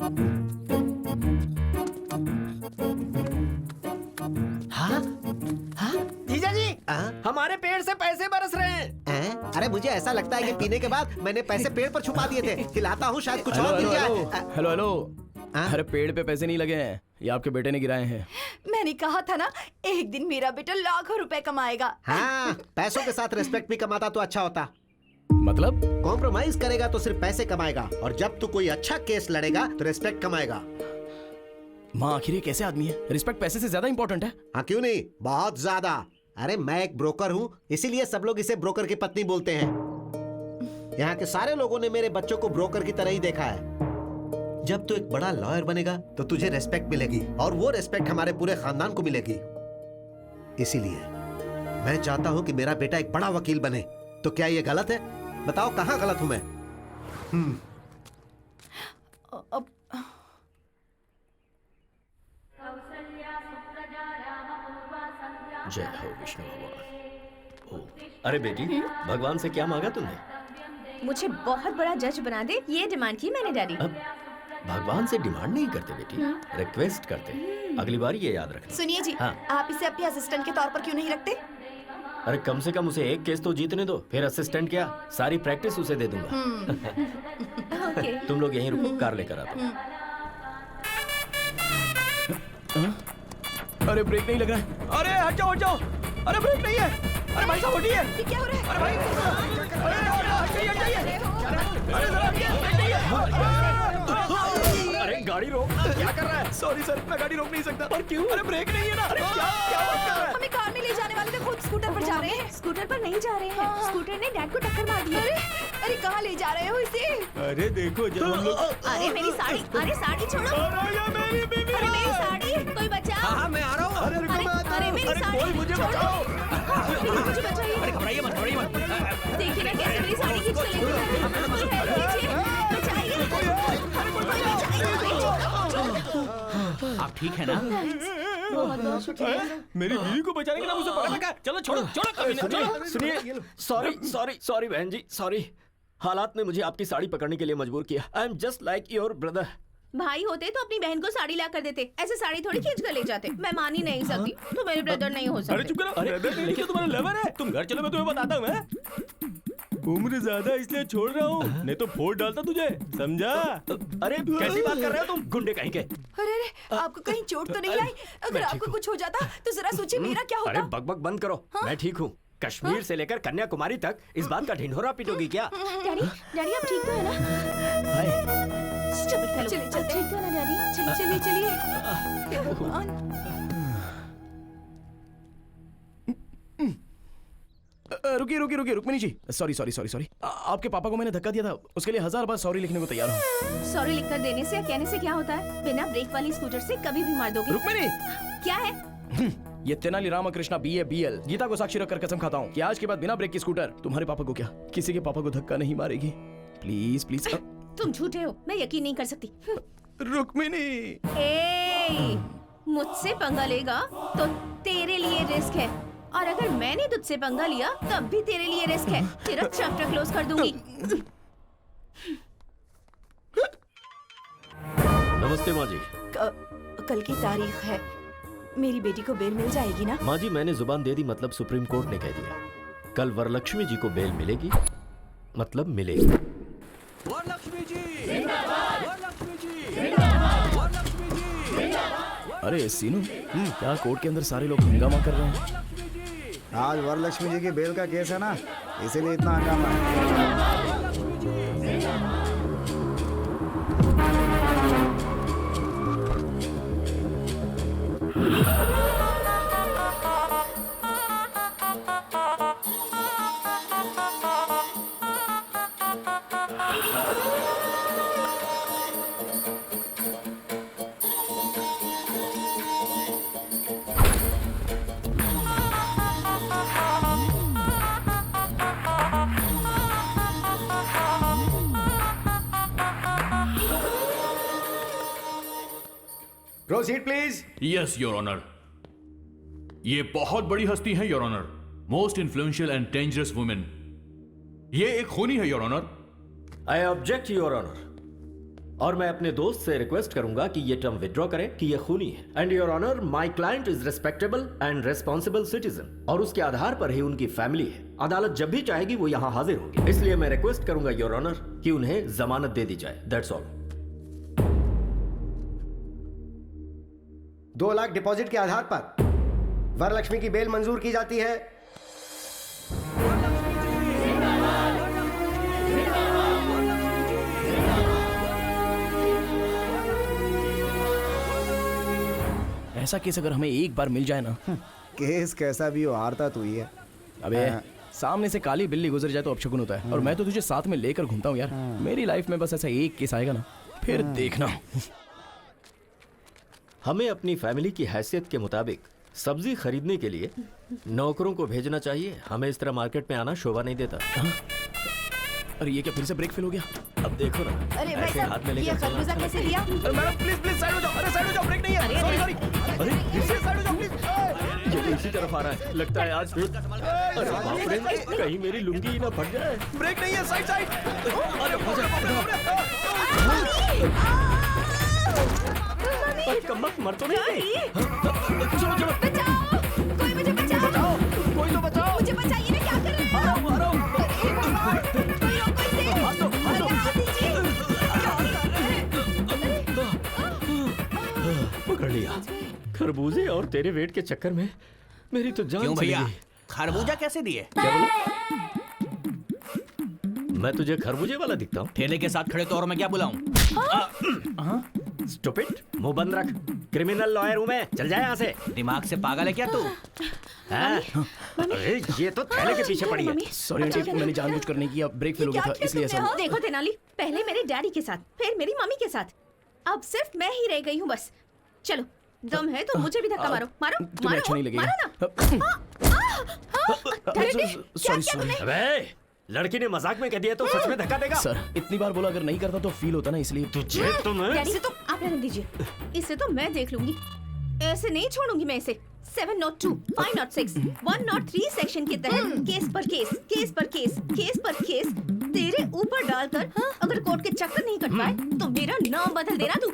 हाँ हाँ जीजा जी, हमारे पेड़ से पैसे बरस रहे हैं। अरे मुझे ऐसा लगता है कि पीने के बाद मैंने पैसे पेड़ पर छुपा दिए थे। खिलाता हूँ, शायद कुछ और मिल जाए। हेलो हेलो, अरे पेड़ पे पैसे नहीं लगे हैं, ये आपके बेटे ने गिराए हैं। मैंने कहा था ना, एक दिन मेरा बेटा लाखों रुपए कमाएगा। हाँ, पैसों के साथ रिस्पेक्ट भी कमाता तो अच्छा होता। मतलब कॉम्प्रोमाइज करेगा तो सिर्फ पैसे कमाएगा, और जब तू कोई अच्छा केस लड़ेगा तो रिस्पेक्ट कमाएगा। माँ आखिर ये कैसे आदमी है? रिस्पेक्ट पैसे से ज्यादा इंपॉर्टेंट है। हाँ क्यों नहीं, बहुत ज्यादा। अरे मैं एक ब्रोकर हूँ, इसीलिए सब लोग इसे ब्रोकर की पत्नी बोलते हैं। यहाँ के सारे लोगों ने मेरे बच्चों को ब्रोकर की तरह ही देखा है। जब तू एक बड़ा लॉयर बनेगा तो तुझे रेस्पेक्ट मिलेगी, और वो रेस्पेक्ट हमारे पूरे खानदान को मिलेगी। इसीलिए मैं चाहता हूँ कि मेरा बेटा एक बड़ा वकील बने। तो क्या ये गलत है? बताओ कहाँ गलत हूँ मैं? जय हो विष्णु भगवान। अरे बेटी, भगवान से क्या मांगा तुमने? मुझे बहुत बड़ा जज बना दे, ये डिमांड की मैंने डैडी। अब भगवान से डिमांड नहीं करते बेटी, रिक्वेस्ट करते। अगली बार ये याद रखना। सुनिए जी, हाँ। आप इसे अपने असिस्टेंट के तौर पर क्यों नहीं रखते? अरे कम से कम उसे एक केस तो जीतने दो, फिर असिस्टेंट क्या, सारी प्रैक्टिस उसे दे दूंगा। ओके। तुम लोग यहीं रुको, कार लेकर आता हूं। अरे ब्रेक नहीं लग रहा है। अरे हट जाओ हट जाओ, अरे ब्रेक नहीं है। अरे भाई साहब हटिए। ये क्या हो रहा है? अरे भाई, हट जाइए। अरे जरा हटिए, ब्रेक नहीं है। अरे गाड़ी रोक, क्या कर रहा है? सॉरी सर, मैं गाड़ी रोक नहीं सकता। पर क्यों? अरे ब्रेक नहीं है ना। अरे क्या क्या बात कर रहा है? हमें कार में ले जाने वाले थे, खुद स्कूटर पर जा रहे हैं। स्कूटर पर नहीं जा रहे हैं, स्कूटर ने डैड को टक्कर मार दी। अरे कहाँ ले जा रहे हो इसे? अरे देखो जब हम लोग। अरे मेरी साड़ी, अरे साड़ी छोड़ो। मेरी बीवी। अरे मेरी साड़ी, कोई बचाओ। हाँ मैं आ रहा हूँ। अरे रुको, मैं आता अरे हूँ। मेरी अरे साड़ी कोई मुझे छोड़ो। बचाओ। मुझे बचाइए। अरे घबराइए मत, घबराइए मत। देखिए ना कैसे मेरी साड़ी खींच कर लेके जा रहे हैं। कोई हेल्प कीजिए, बचाइए। आप ठीक है ना? बहुत बहुत शुक्रिया। मेरी बीवी को बचाने के नाम उसे पकड़ रखा है। चलो छोड़ो छोड़ो, कभी ना छोड़ो। सुनिए, सॉरी सॉरी सॉरी बहन जी, सॉरी। हालात ने मुझे आपकी साड़ी पकड़ने के लिए मजबूर किया। I am just like your brother. भाई होते तो अपनी बहन को साड़ी ला कर देते, ऐसे साड़ी थोड़ी खींच कर ले जाते। मैं मान ही नहीं सकती, तो मेरे ब्रदर नहीं हो सकते। अरे चुप करो। ब्रदर नहीं, लेकिन तुम्हारा लवर है। तुम घर चलो, मैं तुम्हें बताता हूँ। मैं उम्र ज्यादा इसलिए छोड़ रहा हूँ, नहीं तो फोड़ डालता तुझे, समझा? अरे कैसी बात कर रहे हो तुम, गुंडे कहीं के? अरे आपको कहीं चोट तो नहीं आई? अगर आपको कुछ हो जाता तो जरा सोचिए मेरा क्या अरे होता। बकबक बंद करो। मैं ठीक हूँ। कश्मीर से लेकर कन्याकुमारी तक इस बात का ढिंढोरा पीटोगी क्या? डैडी, डैडी आप ठीक तो है ना? Stupid fellow. चलिए, चलते आप ठीक तो है ना डैडी? चलिए चलिए। हे भगवान। रुकिए रुकिए रुकिए, Rukmini ji, sorry sorry sorry sorry. आपके पापा को मैंने धक्का दिया था, उसके लिए 1000 बार सॉरी लिखने को तैयार हूँ। सॉरी लिखकर देने से या कहने से क्या होता है? बिना ब्रेक वाली स्कूटर से कभी भी मार दोगे। रुक्मिणी, क्या है? ये तेनाली रामकृष्णा BA BL गीता को साक्षी रखकर कसम खाता हूँ कि आज के बाद बिना ब्रेक की स्कूटर तुम्हारे पापा को क्या, किसी के पापा को धक्का नहीं मारेगी। Please please. तुम झूठे हो, मैं यकीन नहीं कर सकती। रुक्मिणी। ए, मुझसे पंगा लेगा तो तेरे लिए रिस्क है, और अगर मैंने तुझसे पंगा लिया तब भी तेरे लिए रिस्क है। तेरा चैप्टर क्लोज कर दूंगी। नमस्ते माँ जी। कल की तारीख है, मेरी बेटी को बेल मिल जाएगी ना? माँ जी मैंने जुबान दे दी, मतलब सुप्रीम कोर्ट ने कह दिया कल वरलक्ष्मी जी को बेल मिलेगी, मतलब मिलेगी। वरलक्ष्मी जी जिंदाबाद, वरलक्ष्मी जी जिंदाबाद, वरलक्ष्मी जी जिंदाबाद। अरे सीनू, क्या कोर्ट के अंदर सारे लोग हंगामा कर रहे हैं? आज वरलक्ष्मी जी की बेल का केस है ना, इसीलिए इतना हंगामा है। Proceed please. Yes your honour. ये बहुत बड़ी हस्ती है your honour, most influential and dangerous women. ये एक खूनी है your honour. I object your honour. और मैं अपने दोस्त से रिक्वेस्ट करूंगा कि ये टर्म विड्रॉ करें कि ये खूनी है। And your honour, my client is respectable and responsible citizen और उसके आधार पर ही उनकी फैमिली है। अदालत जब भी चाहेगी वो यहाँ हाजिर होगी, इसलिए मैं रिक्वेस्ट करूंगा योर ऑनर कि उन्हें जमानत दे दी जाए। That's all. 2 लाख डिपॉजिट के आधार पर वरलक्ष्मी की बेल मंजूर की जाती है। ऐसा केस अगर हमें एक बार मिल जाए ना। केस कैसा भी हो, हारता तू ही है। अबे सामने से काली बिल्ली गुजर जाए तो अपशकुन होता है, और मैं तो तुझे साथ में लेकर घूमता हूँ यार। मेरी लाइफ में बस ऐसा एक केस आएगा ना, फिर देखना। हमें अपनी फैमिली की हैसियत के मुताबिक सब्जी खरीदने के लिए नौकरों को भेजना चाहिए। हमें इस तरह मार्केट में आना शोभा नहीं देता। अरे ये क्या फिर से ब्रेक फेल हो गया? अब देखो ना, अरे भाई ऐसे हाथ में साहब, ये लेकर चलना। खरबूजा कैसे दिया? अरे मैडम प्लीज प्लीज साइड हो जाओ। अरे साइड हो जाओ, ब्रेक नहीं है। Sorry sorry. अरे फिर से साइड हो जाओ प्लीज। ये तो इसी तरफ आ रहा है, लगता है आज। अरे बाप रे, कहीं मेरी लुंगी ही ना फट जाए। ब्रेक नहीं है, साइड साइड। कम्बख्त मर तो नहीं? चलो चलो बचाओ, कोई मुझे बचाओ। कोई तो बचाओ। मुझे बचाइए ना, क्या कर रहे हैं? आ रहा हूँ। अरे भगवान, कोई रोको इसे। हाथ दो, हाथ दो। अरे हाथ दीजिए। क्या कर रहे हैं? पकड़ लिया। खरबूजे और तेरे वेट के चक्कर में मेरी तो जान क्यों चली भैया, गई। खरबूजा कैसे दिए? क्या बोला? मैं तुझे खरबूजे वाला दिखता हूँ? ठेले के साथ खड़े तो और मैं क्या बुलाऊं? स्टूपिड, मुंह बंद रख। क्रिमिनल लॉयर हूँ मैं, चल जाए यहाँ से। दिमाग से पागल है क्या तू? हाँ? अरे ये तो थैले के पीछे पड़ी है। सॉरी आंटी, मैंने जानबूझकर नहीं किया, ब्रेक फेल हो गया था इसलिए ऐसा हुआ। देखो तेनाली, पहले मेरे डैडी के साथ, फिर मेरी मम्मी के साथ, अब सिर्फ मैं ही रह गई हूँ बस। चलो, दम है तो मुझे भी धक्का मारो, मारो, तुम्हें मारो, अच्छा नहीं लगेगा। मारो ना। डैडी, क्या सॉरी किया तुमने? अबे लड़की ने मजाक में कह दिया तो सच में धक्का देगा? सर इतनी बार बोला, अगर नहीं करता तो फील होता ना, इसलिए। तुझे तो मैं डैडी, तो आप रहने दीजिए, इसे तो मैं देख लूंगी, ऐसे नहीं छोड़ूंगी मैं इसे। 702, 506, 103 सेक्शन के तहत केस पर केस, केस पर केस, केस पर केस तेरे ऊपर डालकर, अगर कोर्ट के चक्कर नहीं कट पाए तो मेरा नाम बदल देना तू।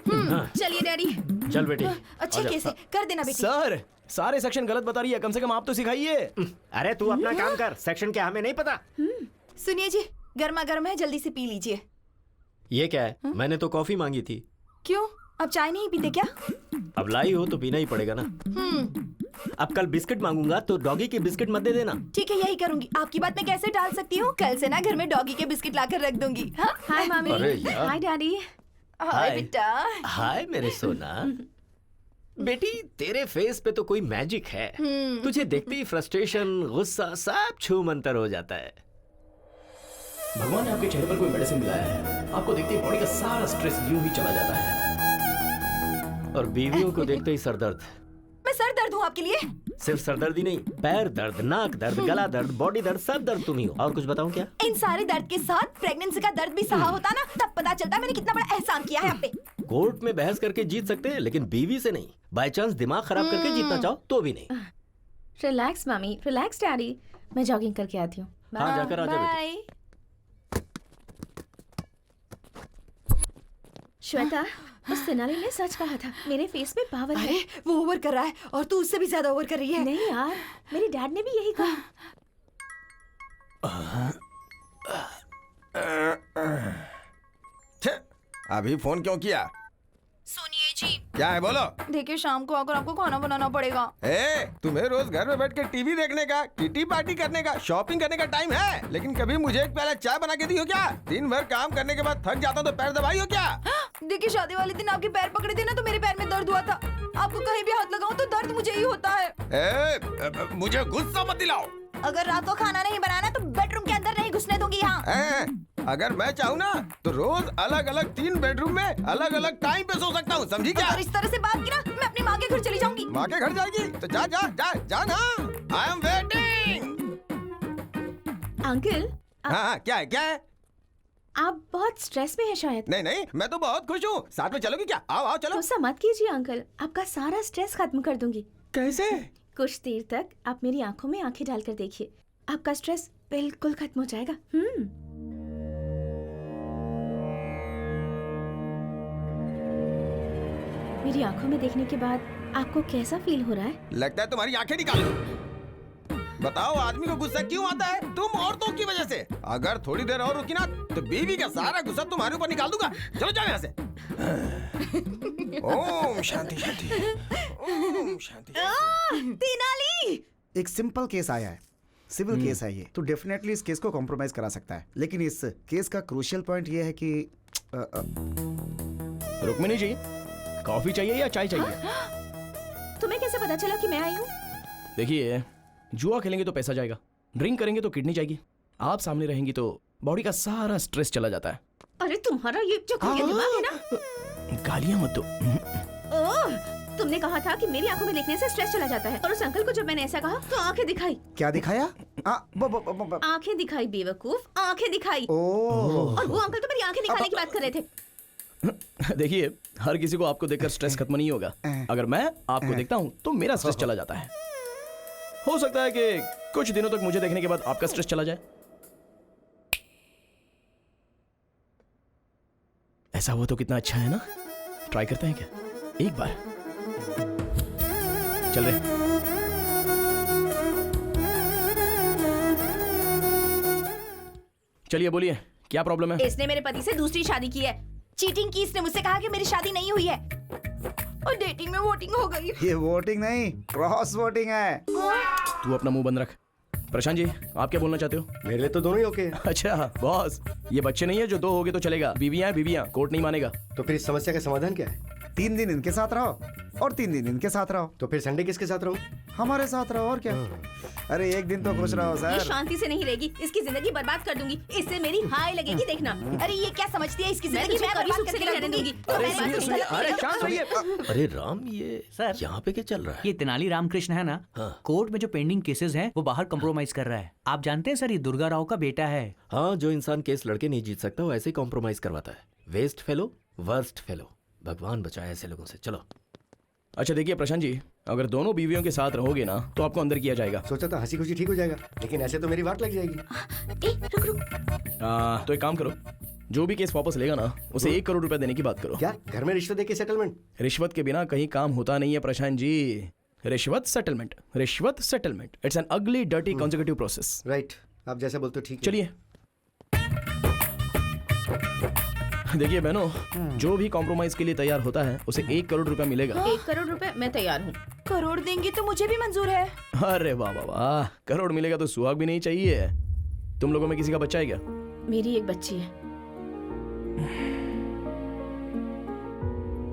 चलिए डैडी। चल बेटी। अच्छे केस है, कर देना बेटी। सर सारे सेक्शन गलत बता रही है, कम से कम आप तो सिखाइए। अरे तू अपना काम कर, सेक्शन क्या हमें नहीं पता। सुनिए जी, गर्मा गर्म है, जल्दी से पी लीजिए। ये क्या है? मैंने तो कॉफी मांगी थी। क्यों, अब चाय नहीं पीते क्या? अब लाई हो तो पीना ही पड़ेगा ना। अब कल बिस्किट मांगूंगा तो डॉगी के बिस्किट मत दे देना। ठीक है, यही करूंगी। आपकी बात मैं कैसे टाल सकती हूँ? कल से ना घर में डॉगी के बिस्किट लाकर रख दूंगी। हाँ? हाय मामी। अरे यार। हाय डैडी। हाय बेटा। हाय मेरे सोना। बेटी तेरे फेस पे तो कोई मैजिक है। तुझे देखते ही फ्रस्ट्रेशन, गुस्सा सब छू मंतर हो जाता है। भगवान ने आपके चेहरे पर कोई मेडिसिन मिलाया है, आपको देखते ही बॉडी का सारा स्ट्रेस यूं ही चला जाता है। और बीवियों को देखते ही सरदर्द। मैं सर दर्द हूँ आपके लिए? सिर्फ सरदर्द ही नहीं, पैर दर्द, नाक दर्द, गला दर्द, बॉडी दर्द, सब दर्द तुम ही हो। और कुछ बताऊं क्या? इन सारे दर्द के साथ प्रेगनेंसी का दर्द भी सहा होता ना, तब पता चलता मैंने कितना बड़ा एहसान किया है आप पे। कोर्ट में बहस करके जीत सकते हैं, लेकिन बीवी से नहीं। बाय चांस दिमाग खराब करके जीतना चाहो तो भी नहीं। रिलैक्स मामी, रिलैक्स डैडी, मैं जॉगिंग करके आती हूँ। हाँ जाकर आजा बेटी। बाय। श्वेता, उस तेनाली ने सच कहा था, मेरे फेस में पावर है। अरे वो ओवर कर रहा है और तू उससे भी ज्यादा ओवर कर रही है। नहीं यार, मेरे डैड ने भी यही कहा। अभी फोन क्यों किया? सुनिए जी, क्या है बोलो? देखिए शाम को आकर आपको खाना बनाना पड़ेगा। तुम्हें रोज घर में बैठ के टीवी देखने का, किटी पार्टी करने का, शॉपिंग करने का टाइम है, लेकिन कभी मुझे एक प्याला चाय बना के दी हो क्या? दिन भर काम करने के बाद थक जाता हूँ तो पैर दबाई हो क्या? देखिए शादी वाले दिन आपके पैर पकड़े थे ना, तो मेरे पैर में दर्द हुआ था। आपको कहीं भी हाथ लगाऊं तो दर्द मुझे ही होता है। मुझे गुस्सा मत दिलाओ। अगर रात को खाना नहीं बनाना तो बेडरूम के अंदर नहीं घुसने दूंगी यहाँ। अगर मैं चाहूँ ना तो रोज अलग अलग 3 बेडरूम में अलग अलग टाइम पे सो सकता हूँ, समझी क्या? अगर इस तरह से बात की ना, मैं अपनी माँ के घर चली जाऊंगी। माँ के घर जाएगी तो जा जा जा जा ना। I am waiting. अंकल, हाँ क्या है क्या है? आप बहुत स्ट्रेस में हैं शायद। नहीं नहीं, मैं तो बहुत खुश हूँ। साथ में चलोगी क्या? आओ आओ चलो। गुस्सा मत कीजिए अंकल, आपका सारा स्ट्रेस खत्म कर दूंगी। कैसे? कुछ देर तक आप मेरी आंखों में आंखें डालकर देखिए, आपका स्ट्रेस बिल्कुल खत्म हो जाएगा। मेरी आंखों में देखने के बाद आपको कैसा फील हो रहा है? लगता है तुम्हारी आंखें निकालो। बताओ आदमी को गुस्सा क्यों आता है? तुम औरतों की वजह से। अगर थोड़ी देर और रुकी ना तो बीवी का सारा गुस्सा तुम्हारे ऊपर निकाल दूंगा। चलो जाओ यहाँ से। ओम शांति शांति। ओम शांति। तेनाली! एक सिंपल केस आया है, सिविल केस है ये, तो डेफिनेटली इस केस को कॉम्प्रोमाइज करा सकता है। लेकिन इस केस का क्रूशियल पॉइंट ये है कि रुक्मिणी जी, कॉफी चाहिए या चाय चाहिए? तुम्हें कैसे पता चला कि मैं आई हूँ? देखिए, जुआ खेलेंगे तो पैसा जाएगा, ड्रिंक करेंगे तो किडनी जाएगी, आप सामने रहेंगी तो बॉडी का सारा स्ट्रेस चला जाता है। अरे तुम्हारा ये चक्कर दिमाग है ना? गालियां मत दो। ओह, तुमने कहा था कि मेरी आंखों में देखने से स्ट्रेस चला जाता है, और उस अंकल को जब मैंने ऐसा कहा तो आंखें दिखाई। क्या दिखाया? आंखें दिखाई बेवकूफ, आंखें दिखाई। ओह, और वो अंकल तो मेरी आंखें दिखाने की बात कर रहे थे। देखिए, हर किसी को आपको देखकर स्ट्रेस खत्म नहीं होगा। अगर मैं आपको देखता हूँ तो मेरा स्ट्रेस चला जाता है। हो सकता है कि कुछ दिनों तक मुझे देखने के बाद आपका स्ट्रेस चला जाए। ऐसा हुआ तो कितना अच्छा है ना? ट्राई करते हैं क्या एक बार? चल रहे। चलिए बोलिए, क्या प्रॉब्लम है? इसने मेरे पति से दूसरी शादी की है, चीटिंग की। इसने मुझसे कहा कि मेरी शादी नहीं हुई है और डेटिंग में वोटिंग हो गई। ये वोटिंग नहीं, क्रॉस वोटिंग है। तू अपना मुंह बंद रख। प्रशांत जी, आप क्या बोलना चाहते हो? मेरे लिए तो दोनों ही ओके। अच्छा बॉस, ये बच्चे नहीं है जो दो हो गए तो चलेगा। बीवियां बीवियां, कोर्ट नहीं मानेगा। तो फिर इस समस्या का समाधान क्या है? 3 दिन इनके साथ रहो और 3 दिन इनके साथ रहो। तो फिर संडे किसके साथ रहूं? हमारे साथ रहो और क्या। अरे एक दिन तो खुश रहो ये सर। शांति से नहीं रहेगी, इसकी जिंदगी बर्बाद कर दूंगी। इससे मेरी हाय लगेगी, देखना। अरे ये क्या समझती है? इसकी मैं जिंदगी तुझे मैं कभी बर्बाद सुख से करके नहीं रहने रहने दूंगी। दूंगी। अरे सुनिए सुनिए, अरे शांत रहिए। अरे राम, ये सर, यहाँ पे क्या चल रहा है? ये तेनाली रामकृष्ण है ना, कोर्ट में जो पेंडिंग केसेस हैं वो बाहर कंप्रोमाइज कर रहा है। आप जानते हैं सर, ये दुर्गा राव का बेटा है। हाँ, जो इंसान केस लड़के नहीं जीत सकता वो ऐसे कॉम्प्रोमाइज करवाता है। Waste fellow, worst fellow. भगवान बचाए ऐसे लोगों से। चलो। अच्छा देखिए प्रशांत जी, अगर दोनों बीवियों के साथ रहोगे ना तो आपको अंदर किया जाएगा। सोचा था हंसी खुशी ठीक हो जाएगा, लेकिन ऐसे तो मेरी वाट लग जाएगी। रुक रुक। तो एक काम करो, जो भी केस वापस लेगा ना उसे 1 करोड़ रुपया देने की बात करो। क्या घर में रिश्वत देके सेटलमेंट? रिश्वत के बिना कहीं काम होता नहीं है प्रशांत जी। रिश्वत सेटलमेंट, रिश्वत सेटलमेंट, इट्स एन अगली डर्टी कॉन्जिक्यूटिव प्रोसेस। राइट, आप जैसा बोलते हो ठीक है। चलिए। देखिए बहनों, जो भी कॉम्प्रोमाइज के लिए तैयार होता है उसे 1 करोड़ रुपया मिलेगा। 1 करोड़ रुपए मैं तैयार हूँ। करोड़ देंगी तो मुझे भी मंजूर है। अरे वाह वाह वाह, करोड़ मिलेगा तो सुहाग भी नहीं चाहिए। तुम लोगों में किसी का बच्चा है क्या? मेरी एक बच्ची है।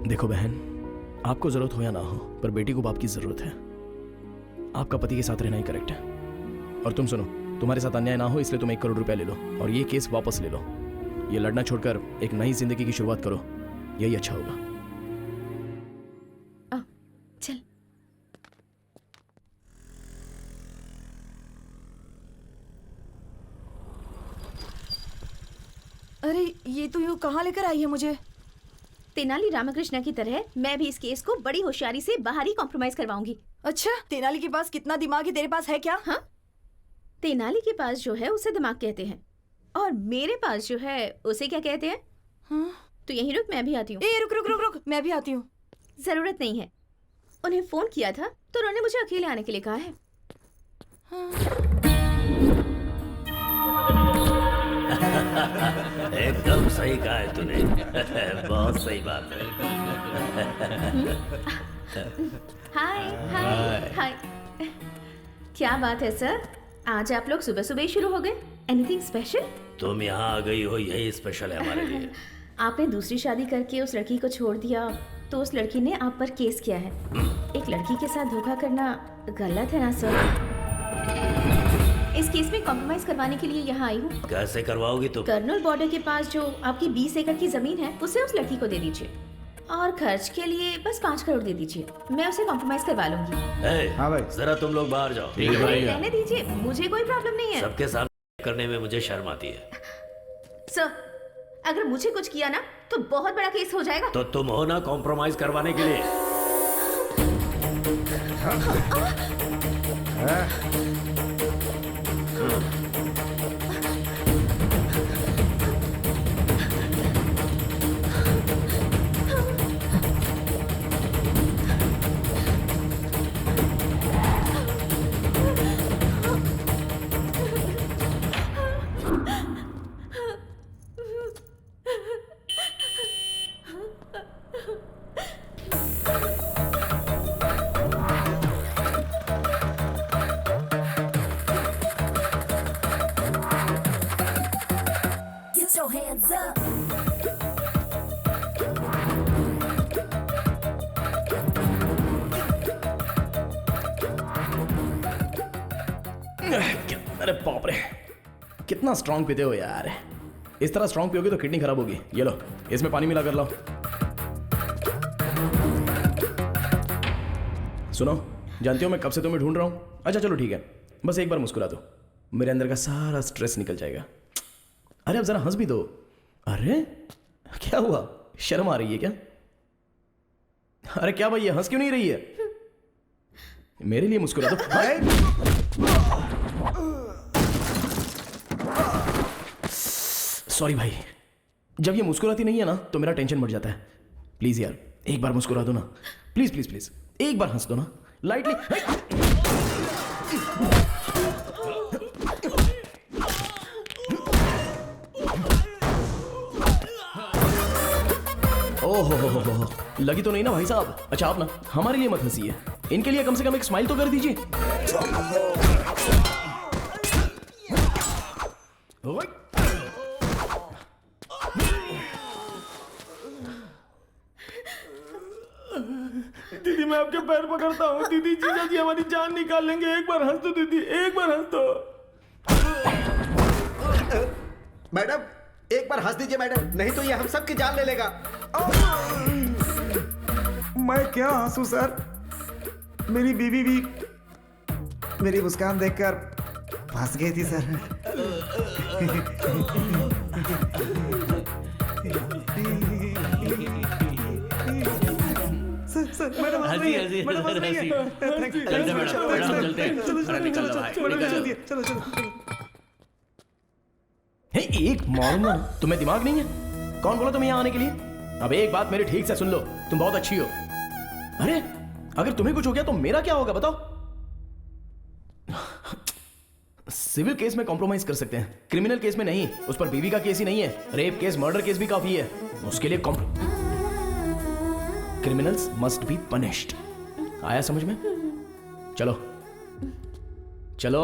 देखो बहन, आपको जरूरत हो या ना हो, पर बेटी को बाप की जरूरत है। आपका पति के साथ रहना ही करेक्ट है। और तुम सुनो, तुम्हारे साथ अन्याय ना हो इसलिए तुम 1 करोड़ रुपया ले लो और ये केस वापस ले लो। ये लड़ना छोड़कर एक नई जिंदगी की शुरुआत करो, यही अच्छा होगा। चल। अरे ये तो यूँ कहाँ लेकर आई है मुझे? तेनाली रामकृष्ण की तरह मैं भी इस केस को बड़ी होशियारी से बाहर ही कॉम्प्रोमाइज करवाऊंगी। अच्छा, तेनाली के पास कितना दिमाग है, तेरे पास है क्या? हाँ, तेनाली के पास जो है उसे दिमाग कहते हैं, और मेरे पास जो है उसे क्या कहते हैं? हाँ? तो यहीं रुक, मैं भी आती हूँ। ए रुक रुक रुक रुक, मैं भी आती हूँ। जरूरत नहीं है, उन्हें फोन किया था तो उन्होंने मुझे अकेले आने के लिए कहा है। एकदम सही कहा है तूने। बहुत सही बात है। हाय हाय हाय। क्या बात है सर, आज आप लोग सुबह सुबह ही शुरू हो गए? Anything special? तुम यहाँ आ गई हो, यही स्पेशल है हमारे लिए। आपने दूसरी शादी करके उस लड़की को छोड़ दिया तो उस लड़की ने आप पर केस किया है। एक लड़की के साथ धोखा करना गलत है ना सर? इस केस में कॉम्प्रोमाइज करवाने के लिए यहाँ आई हूँ। कैसे करवाओगी तुम? कर्नल बॉर्डर के पास जो आपकी 20 एकड़ की जमीन है उसे उस लड़की को दे दीजिए, और खर्च के लिए बस 5 करोड़ दे दीजिए। मैं उसे कॉम्प्रोमाइज करवा लूंगी। हाँ भाई। जरा तुम लोग बाहर जाओ। रहने दीजिए, मुझे कोई प्रॉब्लम नहीं है। सबके सामने करने में मुझे शर्म आती है। सर, अगर मुझे कुछ किया ना तो बहुत बड़ा केस हो जाएगा। तो तुम हो ना कॉम्प्रोमाइज करवाने के लिए। कितना स्ट्रांग पीते हो यार। इस तरह स्ट्रांग पियोगे तो किडनी खराब होगी। ये लो, इसमें पानी मिला कर लाओ। सुनो, जानती हो मैं कब से तुम्हें ढूंढ रहा हूं। अच्छा चलो ठीक है, बस एक बार मुस्कुरा दो, मेरे अंदर का सारा स्ट्रेस निकल जाएगा। अरे अब जरा हंस भी दो। अरे क्या हुआ, शर्म आ रही है क्या? अरे क्या भाई, ये हंस क्यों नहीं रही है? मेरे लिए मुस्कुरा दो। सॉरी भाई, जब ये मुस्कुराती नहीं है ना तो मेरा टेंशन बढ़ जाता है। प्लीज यार एक बार मुस्कुरा दो ना, प्लीज प्लीज प्लीज, एक बार हंस दो ना लाइटली। ओहो, लगी तो नहीं ना भाई साहब? अच्छा आप ना हमारे लिए मत हंसिए, इनके लिए कम से कम एक स्माइल तो कर दीजिए। दीदी मैं आपके पैर पकड़ता हूँ। दीदी जीजा जी हमारी जान निकाल लेंगे। एक बार हंस दो दीदी, एक बार हंस दो। मैडम एक बार हंस दीजिए मैडम, नहीं तो ये हम सबकी जान ले लेगा। मैं क्या हंसू सर, मेरी बीवी भी मेरी मुस्कान देखकर फंस गई थी सर। सर मैडम हंसी हंसी हंसी। चलते मैडम, चलते हैं। निकल लो भाई, चलो चलो। हे, एक मारूंगा ना, तुम्हें दिमाग नहीं है? कौन बोला तुम्हें यहाँ आने के लिए? अब एक बात मेरी ठीक से सुन लो, तुम बहुत अच्छी हो। अरे अगर तुम्हें कुछ हो गया तो मेरा क्या होगा बताओ? सिविल केस में कॉम्प्रोमाइज कर सकते हैं, क्रिमिनल केस में नहीं। उस पर बीवी का केस ही नहीं है, रेप केस मर्डर केस भी काफी है। उसके लिए क्रिमिनल्स मस्ट बी पनिश्ड। आया समझ में? चलो चलो।